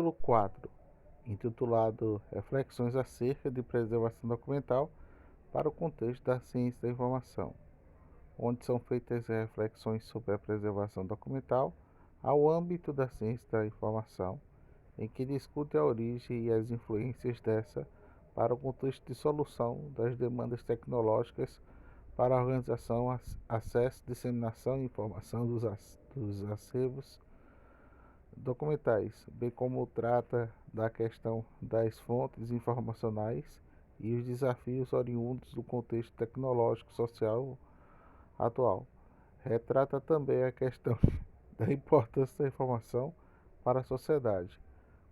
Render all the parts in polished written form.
Capítulo 4, intitulado Reflexões acerca de preservação documental para o contexto da ciência da informação, onde são feitas reflexões sobre a preservação documental ao âmbito da ciência da informação, em que discute a origem e as influências dessa para o contexto de solução das demandas tecnológicas para a organização, acesso, disseminação e informação dos acervos documentais, bem como trata da questão das fontes informacionais e os desafios oriundos do contexto tecnológico social atual. Retrata também a questão da importância da informação para a sociedade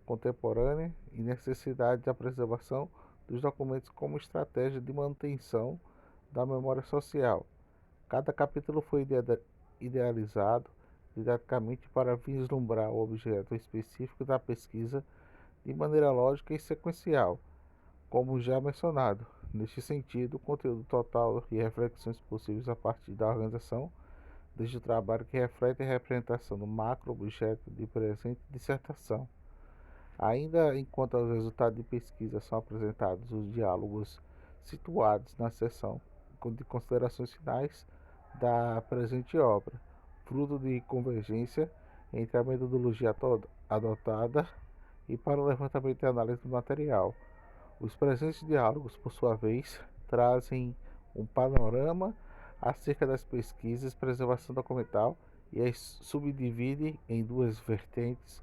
contemporânea e necessidade da preservação dos documentos como estratégia de manutenção da memória social. Cada capítulo foi idealizado didaticamente para vislumbrar o objeto específico da pesquisa de maneira lógica e sequencial, como já mencionado. Neste sentido, o conteúdo total e reflexões possíveis a partir da organização, desde o trabalho que reflete a representação do macro-objeto de presente dissertação. Ainda enquanto os resultados de pesquisa são apresentados, os diálogos situados na seção de considerações finais da presente obra, fruto de convergência entre a metodologia adotada e para o levantamento e análise do material. Os presentes diálogos, por sua vez, trazem um panorama acerca das pesquisas, preservação documental e as subdividem em duas vertentes,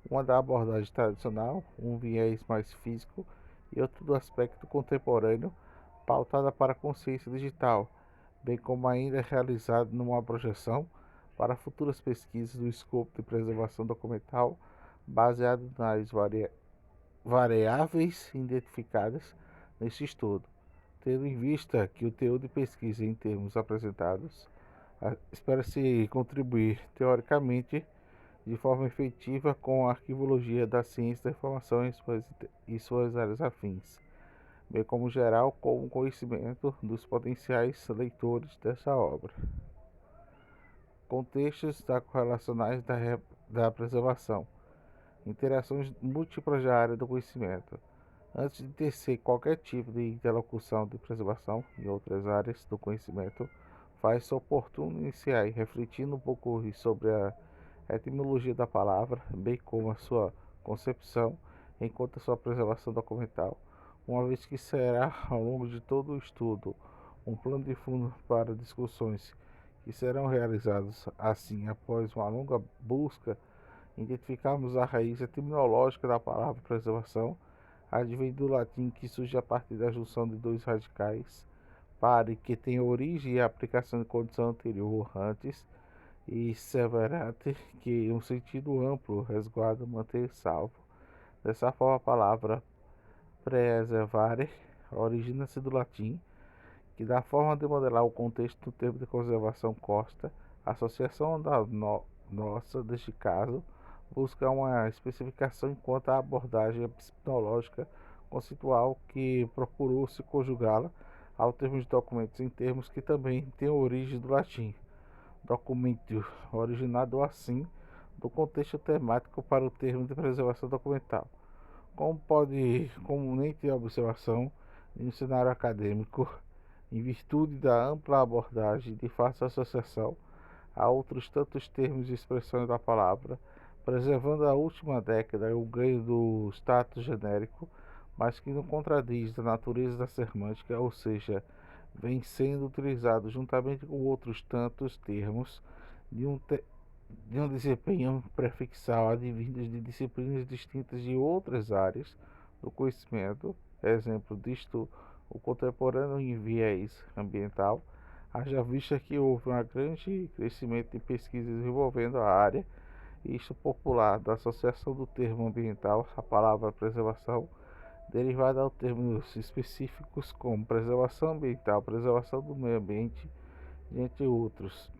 uma da abordagem tradicional, um viés mais físico, e outro do aspecto contemporâneo, pautada para a consciência digital, bem como ainda realizado numa projeção para futuras pesquisas do escopo de preservação documental baseado nas variáveis identificadas neste estudo. Tendo em vista que o teor de pesquisa em termos apresentados espera-se contribuir teoricamente de forma efetiva com a arquivologia da ciência da informação e suas áreas afins, bem como geral com o conhecimento dos potenciais leitores dessa obra. Contextos correlacionais da preservação. Interações múltiplas da área do conhecimento. Antes de tecer qualquer tipo de interlocução de preservação em outras áreas do conhecimento, faz-se oportuno iniciar refletindo um pouco sobre a etimologia da palavra, bem como a sua concepção enquanto a sua preservação documental, uma vez que será, ao longo de todo o estudo, um plano de fundo para discussões que serão realizadas assim após uma longa busca, identificarmos a raiz etimológica da palavra preservação, advém do latim que surge a partir da junção de dois radicais, pare, que tem origem e aplicação de condição anterior, antes, e severate, que em um sentido amplo resguarda, manter salvo. Dessa forma, a palavra preservare origina-se do latim, que dá forma de modelar o contexto do termo de conservação costa. A associação da nossa, deste caso, busca uma especificação enquanto a abordagem epistemológica conceitual que procurou se conjugá-la ao termo de documentos em termos que também têm origem do latim. Documento, originado assim do contexto temático para o termo de preservação documental. Como nem tem observação em um cenário acadêmico, em virtude da ampla abordagem de fácil associação a outros tantos termos e expressões da palavra, preservando a última década o ganho do status genérico, mas que não contradiz da natureza da semântica, ou seja, vem sendo utilizado juntamente com outros tantos termos de um desempenho prefixal advindos de disciplinas distintas de outras áreas do conhecimento. Exemplo disto, o contemporâneo em viés ambiental, haja vista que houve um grande crescimento de pesquisas envolvendo a área, isto popular, da associação do termo ambiental à palavra preservação, derivada ao termos específicos como preservação ambiental, preservação do meio ambiente, entre outros.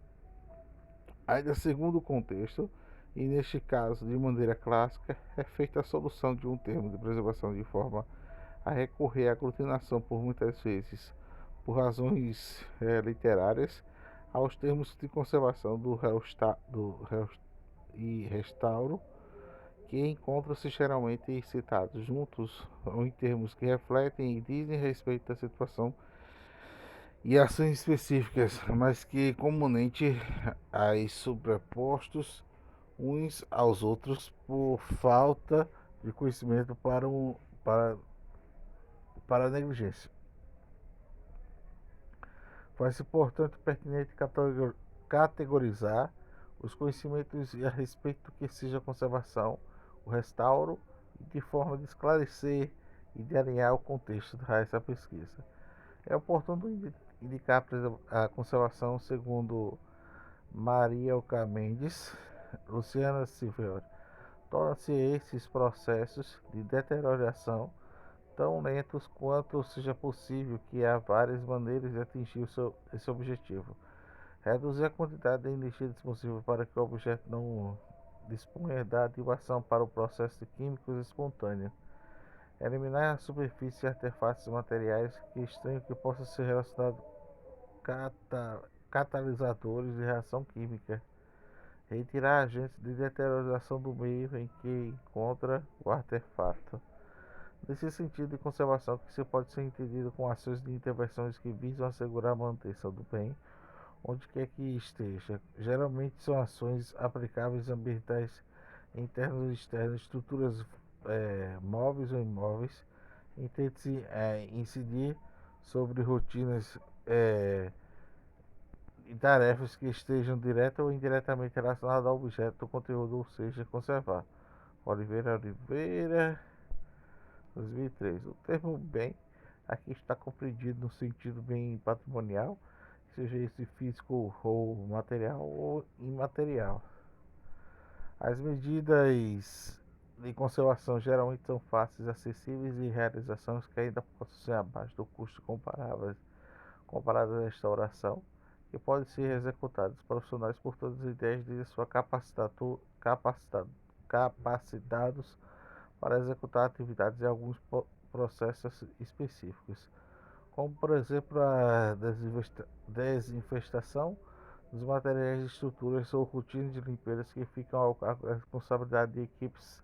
Ainda segundo o contexto, e neste caso de maneira clássica, é feita a solução de um termo de preservação de forma a recorrer à aglutinação por muitas vezes, por razões literárias, aos termos de conservação e restauro, que encontram-se geralmente citados juntos ou em termos que refletem e dizem respeito à situação e ações específicas, mas que comumente as sobrepostos uns aos outros por falta de conhecimento para, para a negligência. Faz-se, portanto, pertinente categorizar os conhecimentos a respeito do que seja conservação, o restauro, de forma de esclarecer e de alinhar o contexto dessa pesquisa. É oportuno indicar a conservação segundo Maria Oca Mendes, Luciana Silveira. Torna-se esses processos de deterioração tão lentos quanto seja possível, que há várias maneiras de atingir esse objetivo. Reduzir a quantidade de energia disponível para que o objeto não disponha da ativação para o processo de químicos espontâneo. Eliminar a superfície e artefatos materiais que estranham que possam ser relacionados catalisadores de reação química. Retirar agentes de deterioração do meio em que encontra o artefato. Nesse sentido de conservação, que se pode ser entendido com ações de intervenções que visam assegurar a manutenção do bem, onde quer que esteja. Geralmente são ações aplicáveis ambientais internas e externas, estruturas móveis ou imóveis. Intente-se incidir sobre rotinas e tarefas que estejam direta ou indiretamente relacionadas ao objeto do conteúdo, ou seja, conservar. Oliveira, 2003. O termo bem aqui está compreendido no sentido bem patrimonial, seja esse físico ou material ou imaterial. As medidas de conservação geralmente são fáceis, acessíveis e realizações que ainda possam ser abaixo do custo comparado à restauração, que podem ser executadas profissionais por todas as ideias de sua capacitados para executar atividades em alguns processos específicos, como por exemplo a desinfestação dos materiais de estruturas ou rotinas de limpeza que ficam ao cargo da responsabilidade de equipes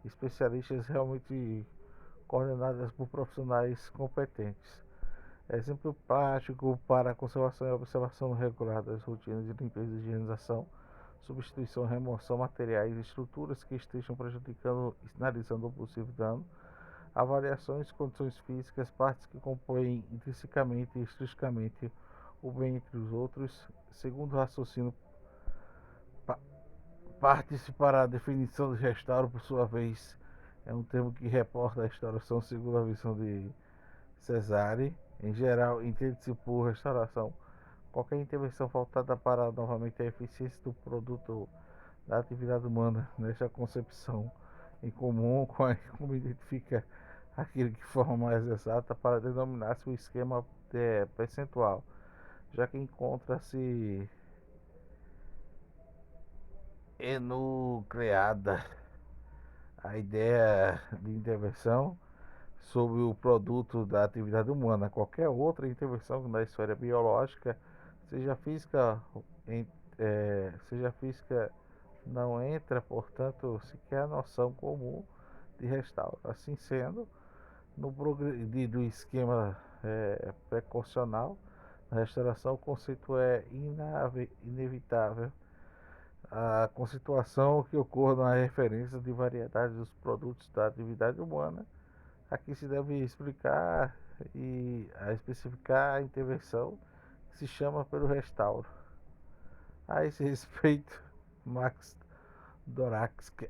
especialistas realmente coordenadas por profissionais competentes. Exemplo prático para a conservação e observação regular das rotinas de limpeza e higienização, substituição e remoção de materiais e estruturas que estejam prejudicando e sinalizando um possível dano, avaliações de condições físicas, partes que compõem intrinsecamente e extrinsecamente o bem entre os outros, segundo o raciocínio parte-se para a definição de restauro, por sua vez, é um termo que reporta a restauração segundo a visão de Cesare. Em geral, entende-se por restauração qualquer intervenção voltada para novamente a eficiência do produto da atividade humana. Nesta concepção em comum, como identifica aquilo que forma mais exata para denominar-se o esquema percentual, já que encontra-se enucleada a ideia de intervenção sobre o produto da atividade humana. Qualquer outra intervenção na esfera biológica, seja física, seja física, não entra, portanto, sequer a noção comum de restauro. Assim sendo, no do esquema precaucional, na restauração, o conceito é inevitável a conceituação que ocorra na referência de variedade dos produtos da atividade humana. Aqui se deve explicar e especificar a intervenção que se chama pelo restauro. A esse respeito, Max Doraksky,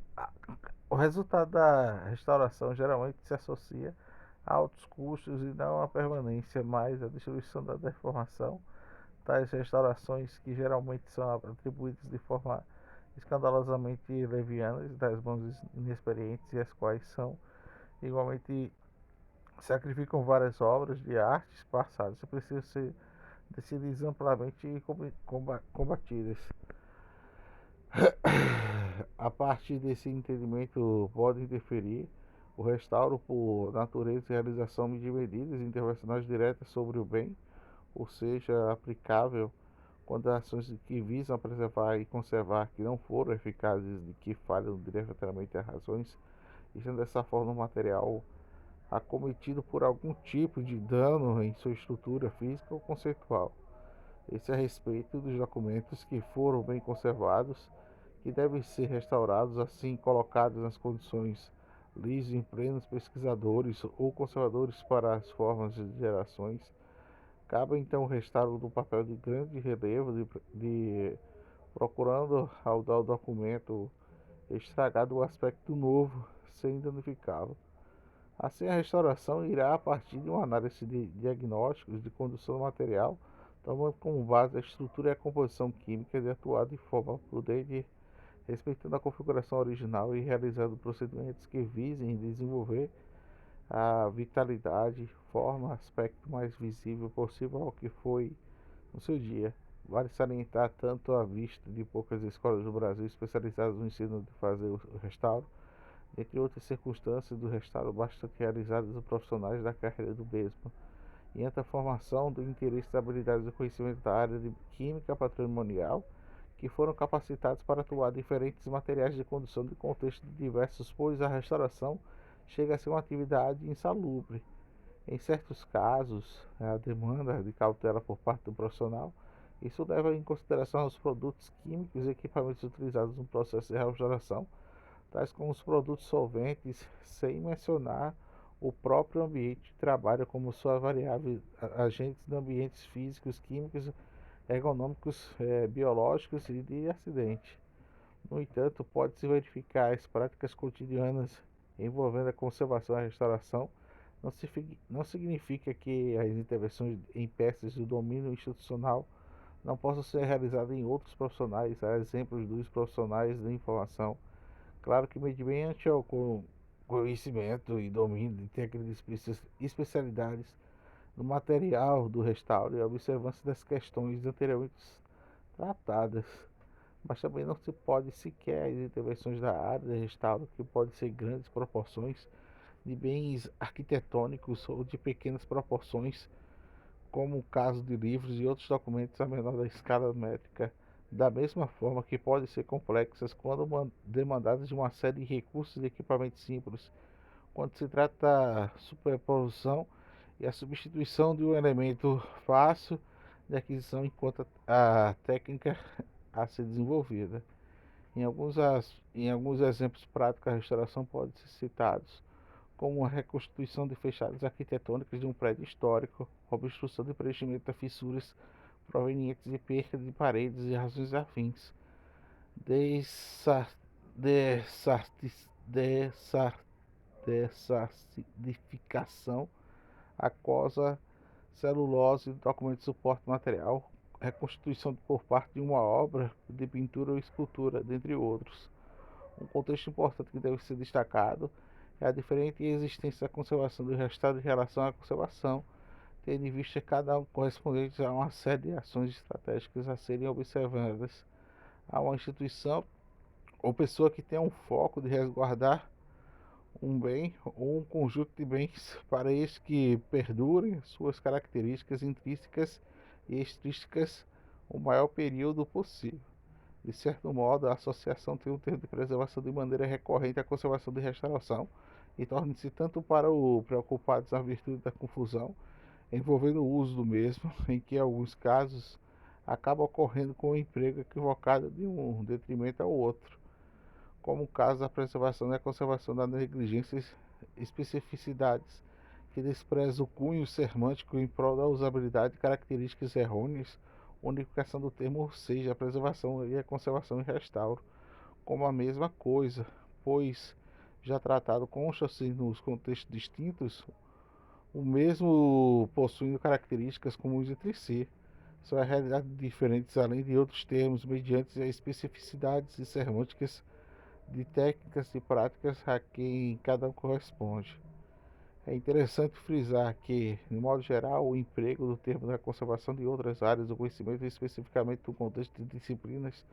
o resultado da restauração geralmente se associa a altos custos e não à permanência, mas à destruição da deformação. Tais restaurações, que geralmente são atribuídas de forma escandalosamente levianas das mãos inexperientes, e as quais são igualmente sacrificam várias obras de artes passadas, precisam ser decididas amplamente e combatidas. A partir desse entendimento pode interferir o restauro por natureza e realização de medidas intervencionais diretas sobre o bem, ou seja, aplicável quando as ações que visam preservar e conservar que não foram eficazes e que falham diretamente as razões, estando dessa forma o material acometido por algum tipo de dano em sua estrutura física ou conceitual. Esse é a respeito dos documentos que foram bem conservados, que devem ser restaurados, assim colocados nas condições lisos em plenos pesquisadores ou conservadores para as formas de gerações. Cabe então o restauro do papel de grande relevo, procurando ao dar o documento estragado o aspecto novo, sem danificá-lo. Assim, a restauração irá a partir de uma análise de diagnósticos de condução do material, tomando como base a estrutura e a composição química de atuar de forma prudente, respeitando a configuração original e realizando procedimentos que visem desenvolver a vitalidade, forma, aspecto mais visível possível ao que foi no seu dia. Vale salientar tanto a vista de poucas escolas do Brasil especializadas no ensino de fazer o restauro, entre outras circunstâncias do restauro bastante realizadas por profissionais da carreira do mesmo, e entre a formação do interesse, da habilidade e do conhecimento da área de química patrimonial, que foram capacitados para atuar diferentes materiais de condução de contextos diversos, pois a restauração chega a ser uma atividade insalubre. Em certos casos, a demanda de cautela por parte do profissional, isso leva em consideração os produtos químicos e equipamentos utilizados no processo de restauração, tais como os produtos solventes, sem mencionar o próprio ambiente de trabalho como sua variável agentes de ambientes físicos, químicos, ergonômicos, biológicos e de acidente. No entanto, pode-se verificar as práticas cotidianas envolvendo a conservação e a restauração não significa que as intervenções em peças do domínio institucional não possam ser realizadas em outros profissionais, a exemplos dos profissionais da informação. Claro que mediante o conhecimento e domínio de técnicas e especialidades no material do restauro e a observância das questões anteriormente tratadas. Mas também não se pode sequer as intervenções da área de restauro, que podem ser grandes proporções de bens arquitetônicos ou de pequenas proporções, como o caso de livros e outros documentos a menor da escala métrica, da mesma forma que podem ser complexas quando demandadas de uma série de recursos e equipamentos simples, quando se trata da superposição e a substituição de um elemento fácil de aquisição enquanto a técnica a ser desenvolvida. Em alguns exemplos práticos, a restauração pode ser citados como a reconstituição de fechadas arquitetônicas de um prédio histórico, obstrução de preenchimento de fissuras provenientes de perda de paredes e razões afins, dessar- dessartis- dessar- dessacidificação aquosa, celulose, documento de suporte material, reconstituição por parte de uma obra de pintura ou escultura, dentre outros. Um contexto importante que deve ser destacado é a diferente existência da conservação do restauro em relação à conservação, tendo em vista cada um correspondente a uma série de ações estratégicas a serem observadas. A uma instituição ou pessoa que tenha um foco de resguardar um bem ou um conjunto de bens para estes que perdurem suas características intrínsecas e extrínsecas o maior período possível. De certo modo, a associação tem um termo de preservação de maneira recorrente à conservação e restauração, e torna-se tanto para o preocupados na virtude da confusão, envolvendo o uso do mesmo, em que em alguns casos acaba ocorrendo com o emprego equivocado de um detrimento ao outro, como o caso da preservação e a conservação das negligências especificidades, que despreza o cunho semântico em prol da usabilidade de características errôneas, unificação do termo, ou seja, a preservação e a conservação e restauro, como a mesma coisa, pois, já tratado consta-se nos contextos distintos, o mesmo possuindo características comuns entre si. São realidades diferentes, além de outros termos, mediante as especificidades e semânticas de técnicas e práticas a quem cada um corresponde. É interessante frisar que, de modo geral, o emprego do termo na conservação de outras áreas do conhecimento, especificamente no contexto de disciplinas,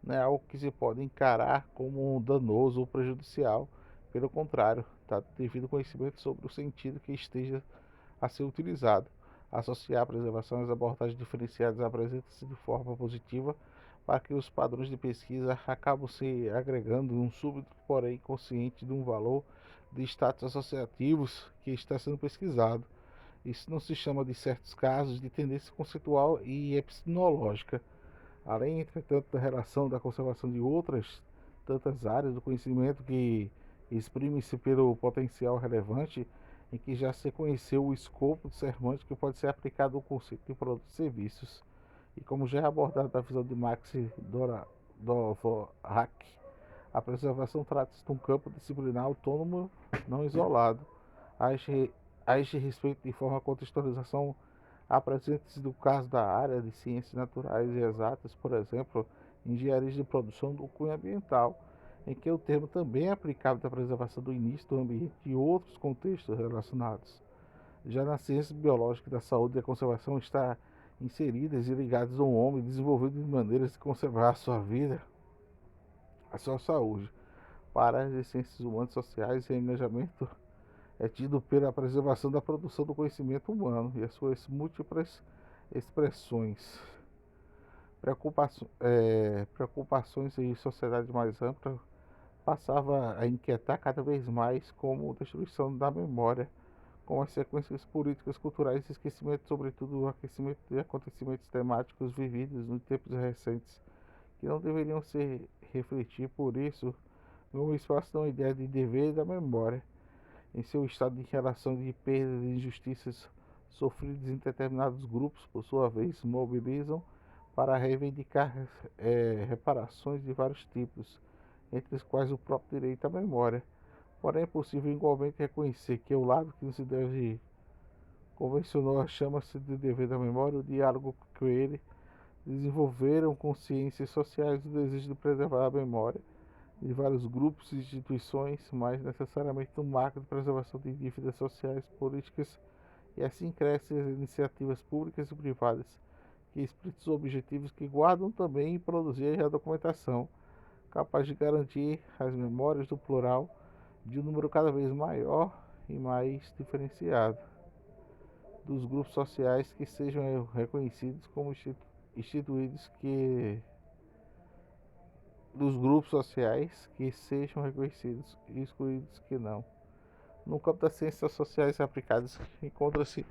não é algo que se pode encarar como danoso ou prejudicial. Pelo contrário, está devido conhecimento sobre o sentido que esteja a ser utilizado. Associar a preservação às abordagens diferenciadas apresenta-se de forma positiva para que os padrões de pesquisa acabam se agregando num súbito, porém consciente de um valor de status associativos que está sendo pesquisado. Isso não se chama, de certos casos, de tendência conceitual e epistemológica. Além, entretanto, da relação da conservação de outras tantas áreas do conhecimento que exprime-se pelo potencial relevante, em que já se conheceu o escopo semântico que pode ser aplicado ao conceito de produtos e serviços. E como já é abordado na visão de Max Dvorak, a preservação trata-se de um campo disciplinar autônomo, não isolado. A este respeito, de forma a contextualização, apresenta-se do caso da área de ciências naturais e exatas, por exemplo, engenharia de produção do cunho ambiental, em que o termo também é aplicável à preservação do início do ambiente e outros contextos relacionados. Já na ciência biológica da saúde e da conservação está inseridas e ligadas ao homem, desenvolvendo de maneiras de conservar a sua vida, a sua saúde. Para as ciências humanas sociais, o engajamento é tido pela preservação da produção do conhecimento humano e as suas múltiplas expressões. Preocupações em sociedade mais ampla passava a inquietar cada vez mais como a destruição da memória, com as sequências políticas, culturais e esquecimento, sobretudo o aquecimento de acontecimentos temáticos vividos nos tempos recentes, que não deveriam se refletir por isso no espaço da ideia de dever da memória, em seu estado de relação de perdas e injustiças sofridas em determinados grupos, por sua vez, mobilizam para reivindicar reparações de vários tipos, entre os quais o próprio direito à memória. Porém, é possível igualmente reconhecer que o lado que não se deve convencionou chama-se de dever da memória, o diálogo com ele desenvolveram consciências sociais do desejo de preservar a memória de vários grupos e instituições, mas necessariamente um marco de preservação de dívidas sociais, políticas, e assim crescem as iniciativas públicas e privadas que explicitam os objetivos que guardam também e produzir a documentação, capaz de garantir as memórias do plural de um número cada vez maior e mais diferenciado dos grupos sociais que sejam reconhecidos como instituídos que dos grupos sociais que sejam reconhecidos e excluídos que não. No campo das ciências sociais aplicadas, encontra-se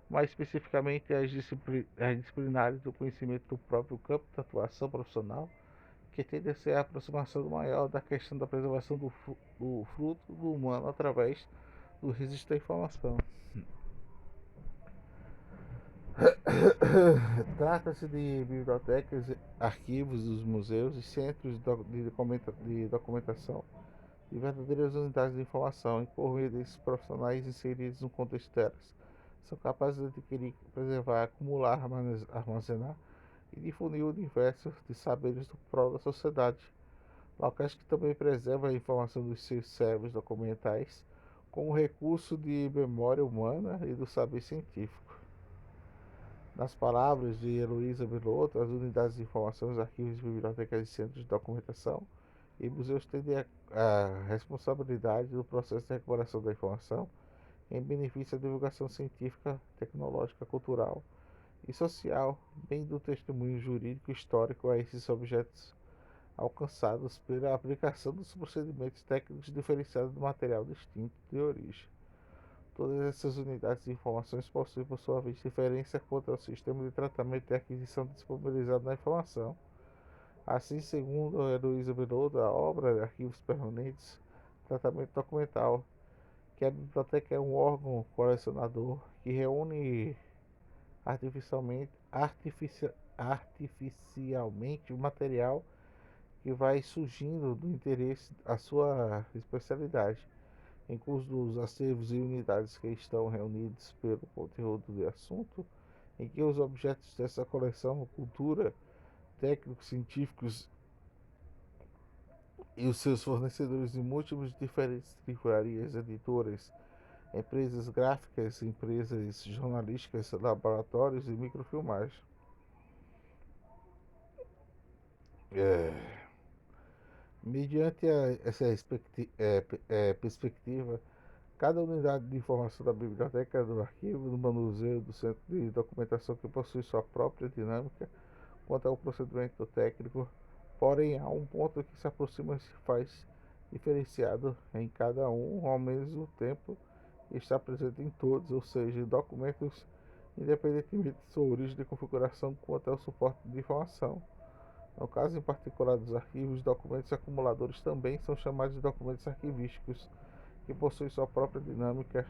mais especificamente as disciplinares do conhecimento do próprio campo da atuação profissional, que tende a ser a aproximação maior da questão da preservação do fruto do humano através do registro da informação. Trata-se de bibliotecas, arquivos dos museus e centros de documentação de verdadeiras unidades de informação, e por meio desses profissionais inseridos no contexto delas, são capazes de adquirir, preservar, acumular, armazenar e difundir o universo de saberes do prol da sociedade. Locais que também preservam a informação dos seus servos documentais como recurso de memória humana e do saber científico. Nas palavras de Heloísa Belotto, as unidades de informação, os arquivos, bibliotecas e centros de documentação e museus têm a responsabilidade do processo de recuperação da informação em benefício da divulgação científica, tecnológica, cultural e social, bem do testemunho jurídico histórico a esses objetos alcançados pela aplicação dos procedimentos técnicos diferenciados do material distinto de origem. Todas essas unidades de informações possuem, por sua vez, diferença quanto ao sistema de tratamento e aquisição disponibilizado na informação. Assim, segundo a Heloísa Belotto, a obra de arquivos permanentes, tratamento documental, que a biblioteca é um órgão colecionador que reúne artificialmente o material que vai surgindo do interesse à sua especialidade, em curso dos acervos e unidades que estão reunidos pelo conteúdo do assunto, em que os objetos dessa coleção, cultura, técnicos, científicos e os seus fornecedores de múltiplas diferentes livrarias, editoras, empresas gráficas, empresas jornalísticas, laboratórios e microfilmagem. Mediante essa perspectiva, Cada unidade de informação da biblioteca, do arquivo, do manuseio, do centro de documentação que possui sua própria dinâmica quanto ao procedimento técnico, porém há um ponto que se aproxima e se faz diferenciado em cada um ao mesmo tempo e está presente em todos, ou seja, documentos independentemente de sua origem e configuração quanto ao suporte de informação. No caso em particular dos arquivos, documentos acumuladores também são chamados de documentos arquivísticos, que possuem sua própria dinâmica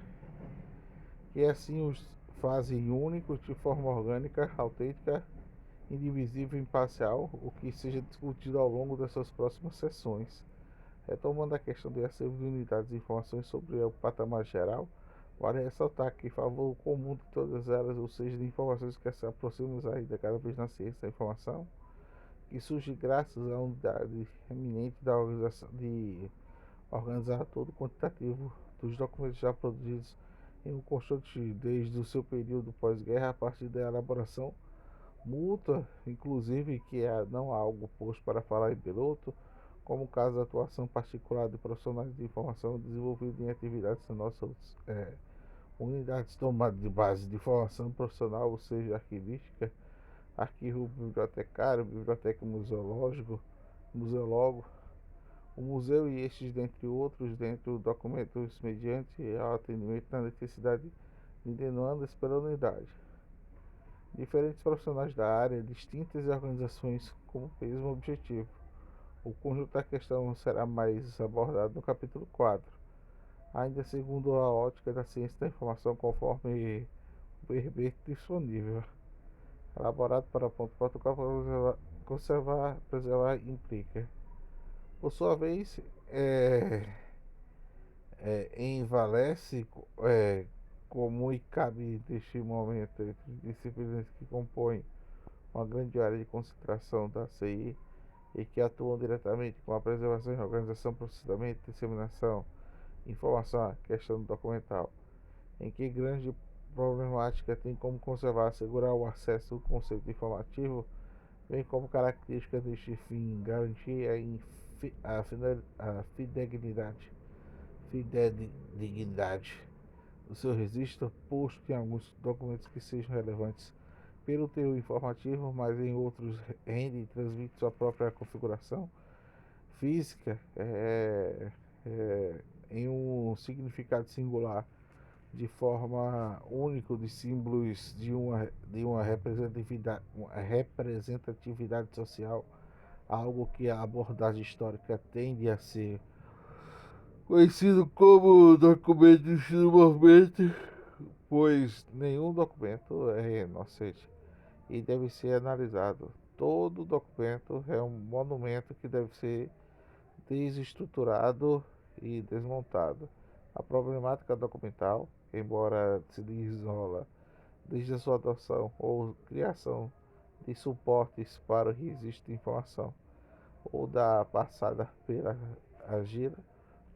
e assim os fazem únicos de forma orgânica, autêntica, indivisível e imparcial, o que seja discutido ao longo dessas próximas sessões. Retomando a questão de acervo de unidades de informações sobre o patamar geral, vale ressaltar que, em favor comum de todas elas, ou seja, de informações que se aproximam ainda cada vez na ciência da informação, que surge graças à unidade eminente da organização de organizar todo o quantitativo dos documentos já produzidos em um constante desde o seu período pós-guerra a partir da elaboração mútua, inclusive que é não algo posto para falar em piloto, como o caso da atuação particular de profissionais de informação desenvolvidos em atividades nas nossas unidades tomadas de base de formação profissional, ou seja, arquivística, arquivo bibliotecário, biblioteca museólogo, o museu e estes, dentre outros, dentro documentos mediante ao atendimento da necessidade de demandas pela unidade. Diferentes profissionais da área, distintas organizações com o mesmo objetivo. O conjunto da questão será mais abordado no capítulo 4, ainda segundo a ótica da ciência da informação, conforme o verbete disponível, elaborado para ponto protocolo para conservar, preservar implica. Por sua vez, envalece como e cabe neste momento entre disciplinas que compõem uma grande área de concentração da CI e que atuam diretamente com a preservação e organização, processamento, disseminação, informação, questão documental, em que grande problemática tem como conservar e assegurar o acesso ao conceito informativo, bem como característica deste fim, garantir a fidedignidade do seu registro, posto em alguns documentos que sejam relevantes pelo teor informativo, mas em outros rende e transmite sua própria configuração física em um significado singular, de forma única de símbolos de uma representatividade social, algo que a abordagem histórica tende a ser conhecido como documento de desenvolvimento, pois nenhum documento é inocente e deve ser analisado. Todo documento é um monumento que deve ser desestruturado e desmontado. A problemática documental, embora se isola desde a sua adoção ou criação de suportes para o registro de informação, ou da passada pela argila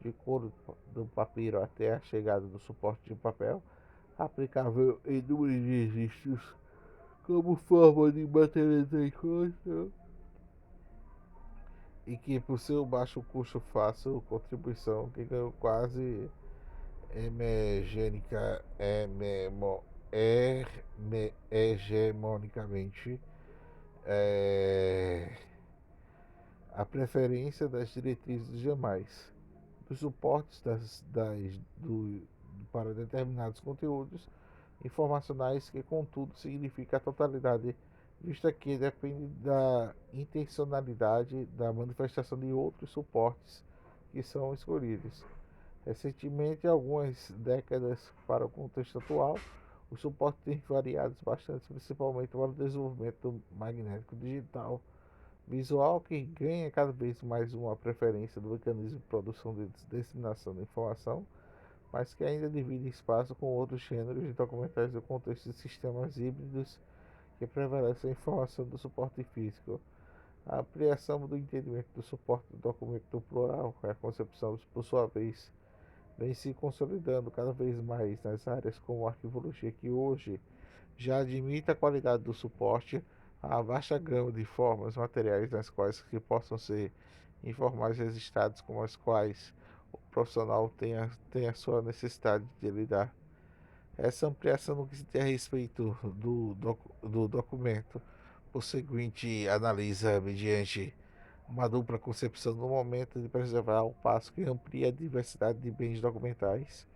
de couro do papiro até a chegada do suporte de papel, aplicável em inúmeros registros como forma de materialização e que por seu baixo custo fácil contribuição que ganhou quase hegemônica, hegemonicamente é, a preferência das diretrizes dos demais, dos suportes para determinados conteúdos informacionais, que contudo significa a totalidade, vista que depende da intencionalidade da manifestação de outros suportes que são escolhidos. Recentemente, algumas décadas para o contexto atual, os suportes têm variado bastante, principalmente para o desenvolvimento do magnético digital visual, que ganha cada vez mais uma preferência do mecanismo de produção de disseminação da informação, mas que ainda divide espaço com outros gêneros de documentais do contexto de sistemas híbridos que prevalecem a informação do suporte físico. A ampliação do entendimento do suporte do documento plural, a concepção, por sua vez, vem se consolidando cada vez mais nas áreas como a arquivologia, que hoje já admite a qualidade do suporte a vasta gama de formas materiais nas quais que possam ser informais registrados, como as quais profissional tem a sua necessidade de lidar. Essa ampliação no que se tem a respeito do documento, por seguinte, analisa mediante uma dupla concepção no momento de preservar o passo que amplia a diversidade de bens documentais,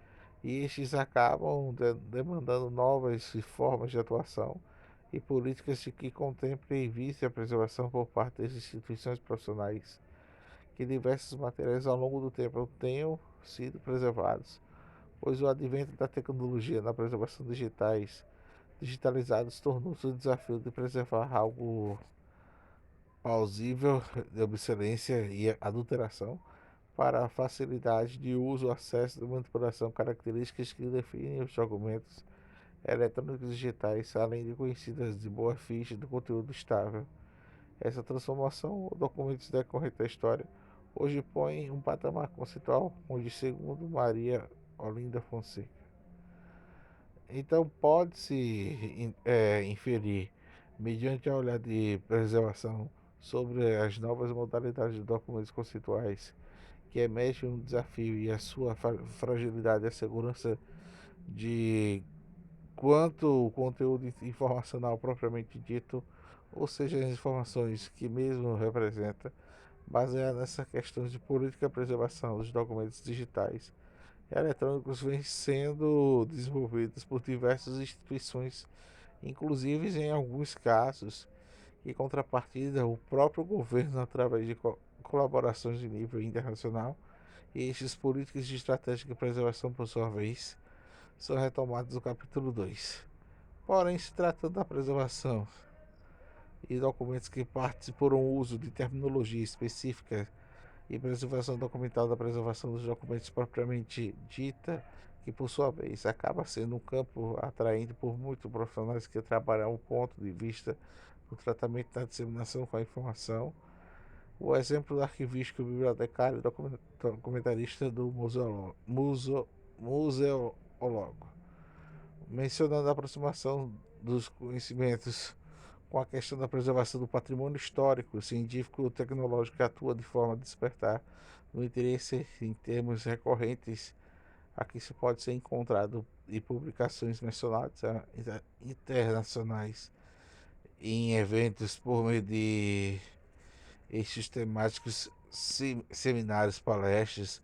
e estes acabam demandando novas formas de atuação e políticas de que contemplem e visem a preservação por parte das instituições profissionais, que diversos materiais ao longo do tempo tenham sido preservados, pois o advento da tecnologia na preservação digitalizados tornou-se um desafio de preservar algo plausível de obsolescência e adulteração para a facilidade de uso, acesso e manipulação, características que definem os documentos eletrônicos digitais, além de conhecidas de boa ficha do conteúdo estável. Essa transformação, documentos decorrente da história, hoje põe um patamar conceitual onde, segundo Maria Olinda Fonseca, então pode-se inferir, mediante a olhar de preservação, sobre as novas modalidades de documentos conceituais que emergem um desafio e a sua fragilidade e a segurança de quanto o conteúdo informacional propriamente dito, ou seja, as informações que mesmo representa, baseada nessas questões de política de preservação dos documentos digitais e eletrônicos, vêm sendo desenvolvidos por diversas instituições, inclusive em alguns casos, em contrapartida, o próprio governo, através de colaborações de nível internacional, e estes políticas de estratégia de preservação, por sua vez, são retomados no capítulo 2. Porém, se tratando da preservação e documentos que partem por um uso de terminologia específica e preservação documental da preservação dos documentos propriamente dita, que por sua vez acaba sendo um campo atraente por muitos profissionais que trabalham o ponto de vista do tratamento da disseminação com a informação. O exemplo do arquivístico, bibliotecário e documentarista do museólogo, mencionando a aproximação dos conhecimentos com a questão da preservação do patrimônio histórico, científico e tecnológico, que atua de forma a despertar no interesse em termos recorrentes. Aqui se pode ser encontrado em publicações mencionadas internacionais, em eventos por meio de eixos temáticos, seminários, palestras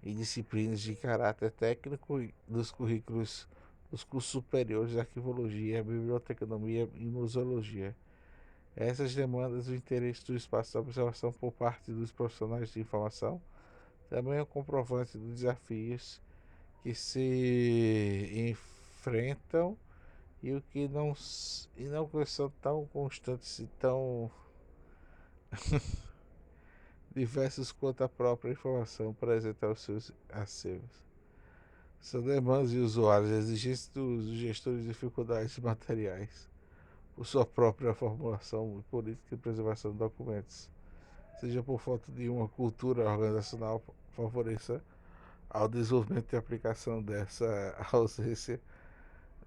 e disciplinas de caráter técnico dos currículos dos cursos superiores de arquivologia, biblioteconomia e museologia. Essas demandas o interesse do espaço da observação por parte dos profissionais de informação também é um comprovante dos desafios que se enfrentam e o que não são tão constantes e tão diversos quanto a própria informação presente aos seus acervos. São demandas de usuários, exigências dos gestores de dificuldades materiais por sua própria formulação e política de preservação de documentos, seja por falta de uma cultura organizacional favoreça ao desenvolvimento e aplicação dessa ausência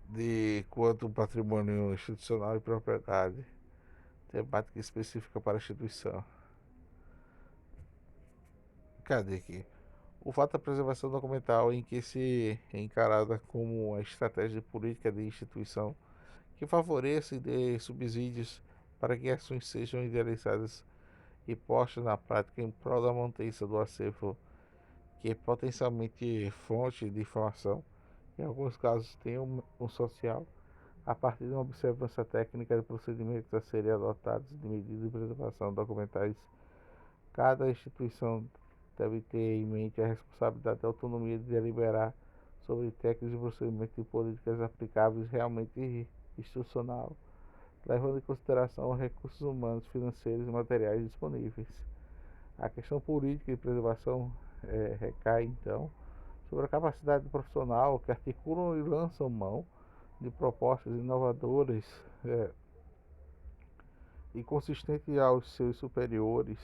de quanto patrimônio institucional e propriedade, temática específica para a instituição. Cadê aqui? O fato da preservação documental em que se é encarada como uma estratégia de política de instituição que favoreça e dê subsídios para que ações sejam idealizadas e postas na prática em prol da manutenção do acervo, que é potencialmente fonte de informação, em alguns casos tem um social, a partir de uma observância técnica de procedimentos a serem adotados de medidas de preservação documentais. Cada instituição deve ter em mente a responsabilidade e autonomia de deliberar sobre técnicas de procedimentos e políticas aplicáveis realmente institucional, levando em consideração os recursos humanos, financeiros e materiais disponíveis. A questão política de preservação recai, então, sobre a capacidade profissional que articulam e lançam mão de propostas inovadoras e consistentes aos seus superiores,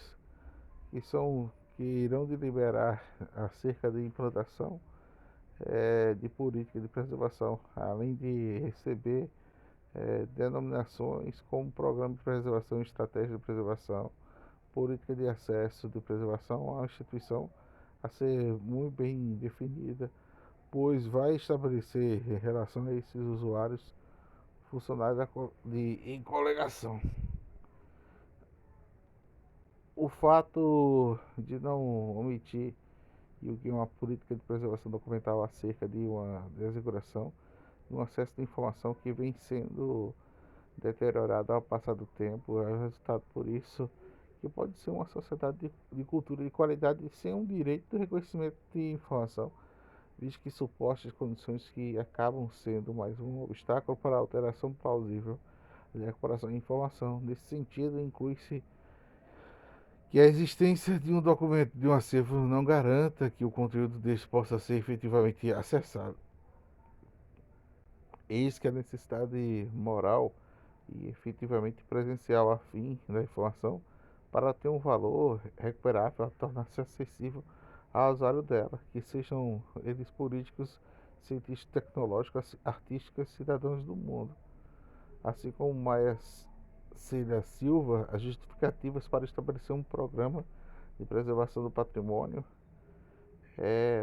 que irão deliberar acerca da implantação de política de preservação, além de receber denominações como Programa de Preservação e Estratégia de Preservação, Política de Acesso de Preservação à Instituição, a ser muito bem definida, pois vai estabelecer em relação a esses usuários funcionários em coligação. O fato de não omitir e o que uma política de preservação documental acerca de uma desasseguração e um acesso de informação que vem sendo deteriorado ao passar do tempo é o resultado por isso que pode ser uma sociedade de cultura de qualidade sem um direito de reconhecimento de informação, visto que supostas condições que acabam sendo mais um obstáculo para a alteração plausível da recuperação de informação. Nesse sentido, inclui-se que a existência de um documento de um acervo não garanta que o conteúdo deste possa ser efetivamente acessado. Eis que a necessidade moral e efetivamente presencial a fim da informação para ter um valor recuperável a tornar-se acessível ao usuário dela, que sejam eles políticos, cientistas tecnológicos, artísticos, cidadãos do mundo. Assim como Maia Cida Silva, as justificativas para estabelecer um programa de preservação do patrimônio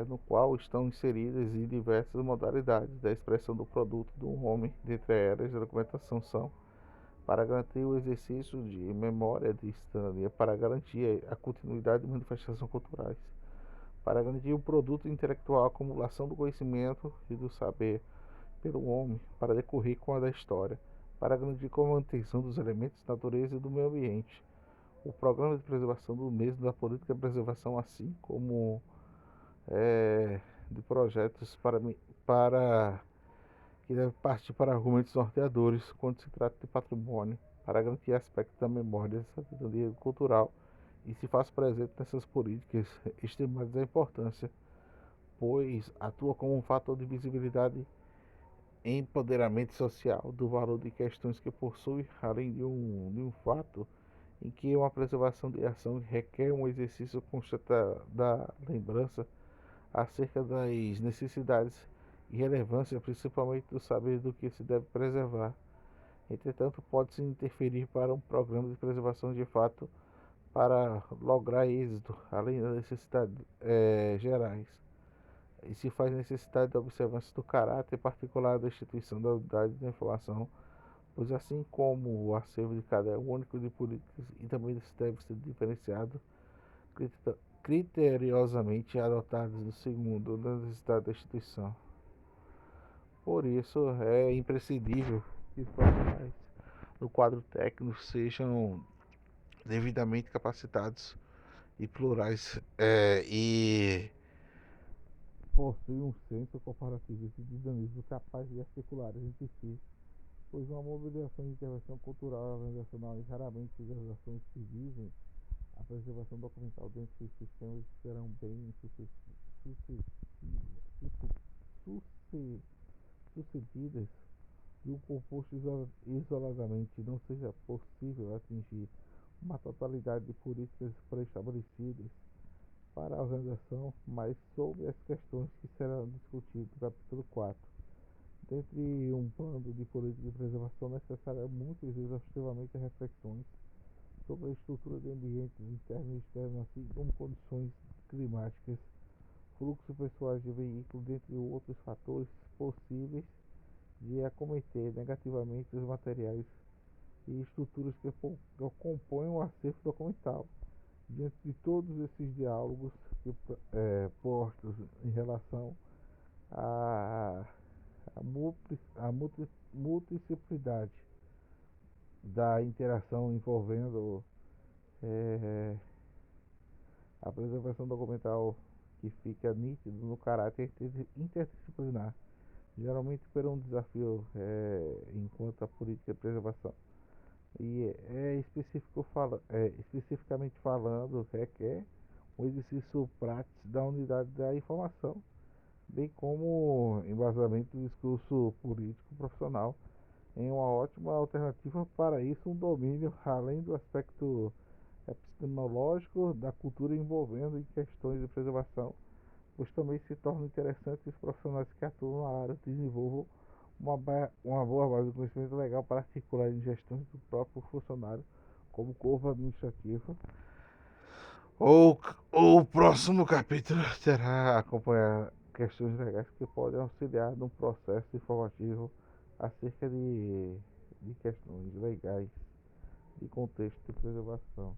no qual estão inseridas em diversas modalidades da expressão do produto do homem, dentre elas a documentação são para garantir o exercício de memória de cidadania, para garantir a continuidade de manifestações culturais, para garantir o produto intelectual, a acumulação do conhecimento e do saber pelo homem, para decorrer com a da história, para garantir com a manutenção dos elementos da natureza e do meio ambiente. O programa de preservação do mesmo da política de preservação, assim como de projetos para que deve partir para argumentos norteadores quando se trata de patrimônio, para garantir aspectos da memória e sabedoria cultural e se faz presente nessas políticas, estimando a importância, pois atua como um fator de visibilidade e empoderamento social do valor de questões que possui, além de um fato em que uma preservação de ação requer um exercício constante da lembrança acerca das necessidades e relevância, principalmente do saber do que se deve preservar. Entretanto, pode-se interferir para um programa de preservação de fato para lograr êxito, além das necessidades gerais. E se faz necessidade de observância do caráter particular da instituição da unidade da informação, pois assim como o acervo de cada único de políticas e também deve ser diferenciado criteriosamente adotados no segundo da necessidade da instituição. Por isso, é imprescindível que os profissionais do quadro técnico sejam devidamente capacitados e plurais e possuem um senso comparativista e dinamismo capaz de articular entre si, pois uma mobilização de intervenção cultural organizacional e raramente as ações que visem a preservação documental dentro dos sistemas serão bem sucedidas de um composto isoladamente não seja possível atingir uma totalidade de políticas pré-estabelecidas para a organização, mas sobre as questões que serão discutidas no capítulo 4. Dentre um plano de política de preservação necessária muito exaustivamente reflexões sobre a estrutura de ambientes internos e externos, assim como condições climáticas, fluxo pessoais de veículos, dentre outros fatores possíveis de acometer negativamente os materiais e estruturas que compõem o acervo documental. Diante de todos esses diálogos postos em relação à, multiplicidade da interação envolvendo é, a preservação documental que fica nítido no caráter interdisciplinar, geralmente por um desafio enquanto a política de preservação. E especificamente falando, requer um exercício prático da unidade da informação, bem como embasamento do discurso político profissional em uma ótima alternativa para isso, um domínio além do aspecto epistemológico da cultura envolvendo em questões de preservação, pois também se torna interessante os profissionais que atuam na área desenvolvam uma boa base de conhecimento legal para articular em gestões do próprio funcionário como corpo administrativo, O próximo capítulo terá acompanhar questões legais que podem auxiliar no processo informativo acerca de questões legais de contexto de preservação.